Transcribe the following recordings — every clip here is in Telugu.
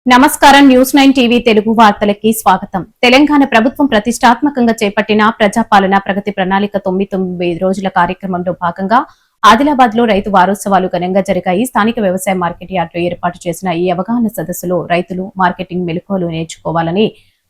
నమస్కారం. న్యూస్ 9 టీవీ తెలుగు వార్తలకి స్వాగతం. తెలంగాణ ప్రభుత్వం ప్రతిష్టాత్మకంగా చేపట్టిన ప్రజాపాలన ప్రగతి ప్రణాళిక 99 రోజుల కార్యక్రమంలో భాగంగా ఆదిలాబాద్ లో రైతు వారోత్సవాలు ఘనంగా జరిగాయి. స్థానిక వ్యవసాయ మార్కెట్ యార్డులో ఏర్పాటు చేసిన ఈ అవగాహన సదస్సులో రైతులు మార్కెటింగ్ మెలకువలు నేర్చుకోవాలని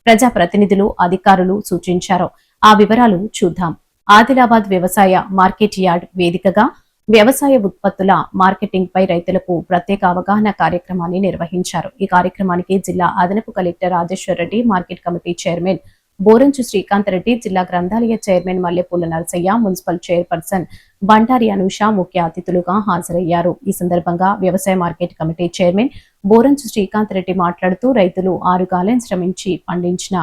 ప్రజా ప్రతినిధులు, అధికారులు సూచించారు. ఆ వివరాలు చూద్దాం. ఆదిలాబాద్ వ్యవసాయ మార్కెట్ యార్డ్ వేదికగా వ్యవసాయ ఉత్పత్తుల మార్కెటింగ్ పై రైతులకు ప్రత్యేక అవగాహన కార్యక్రమాన్ని నిర్వహించారు. ఈ కార్యక్రమానికి జిల్లా అదనపు collector Rajeshwar Reddy, market committee chairman Boranchu Srikanth Reddy, జిల్లా గ్రంథాలయ చైర్మన్ మల్లెపూల నరసయ్య, మున్సిపల్ చైర్పర్సన్ బండారి అనూష ముఖ్య అతిథులుగా హాజరయ్యారు. ఈ సందర్భంగా వ్యవసాయ market committee chairman Boranchu Srikanth Reddy మాట్లాడుతూ రైతులు 6 కాలం శ్రమించి పండించిన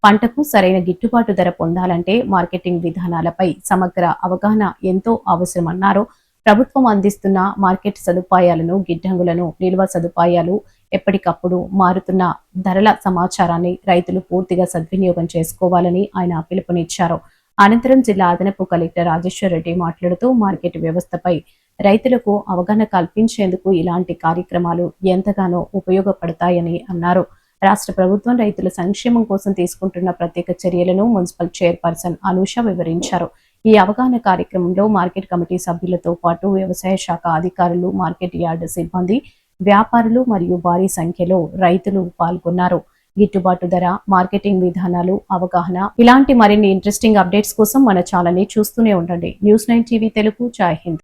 పంటకు సరైన గిట్టుబాటు ధర పొందాలంటే మార్కెటింగ్ విధానాలపై సమగ్ర అవగాహన ఎంతో అవసరమన్నారు. ప్రభుత్వం అందిస్తున్న మార్కెట్ సదుపాయాలను, గిడ్డంగులను, నిల్వ సదుపాయాలు, ఎప్పటికప్పుడు మారుతున్న ధరల సమాచారాన్ని రైతులు పూర్తిగా సద్వినియోగం చేసుకోవాలని ఆయన పిలుపునిచ్చారు. అనంతరం జిల్లా అదనపు కలెక్టర్ రాజేశ్వర్ రెడ్డి మాట్లాడుతూ మార్కెట్ వ్యవస్థపై రైతులకు అవగాహన కల్పించేందుకు ఇలాంటి కార్యక్రమాలు ఎంతగానో ఉపయోగపడతాయని అన్నారు. రాష్ట్ర ప్రభుత్వం రైతుల సంక్షేమం కోసం తీసుకుంటున్న ప్రత్యేక చర్యలను మున్సిపల్ చైర్పర్సన్ అనూష వివరించారు. ఈ అవగాహన కార్యక్రమంలో మార్కెట్ కమిటీ సభ్యులతో పాటు వ్యవసాయ శాఖ అధికారులు, మార్కెట్ యార్డు సిబ్బంది, వ్యాపారులు మరియు భారీ సంఖ్యలో రైతులు పాల్గొన్నారు. గిట్టుబాటు ధర, మార్కెటింగ్ విధానాలు, అవగాహన ఇలాంటి మరిన్ని ఇంట్రెస్టింగ్ అప్డేట్స్ కోసం మన ఛానల్ ని చూస్తూనే ఉండండి. News 9 TV Telugu. జై హింద్.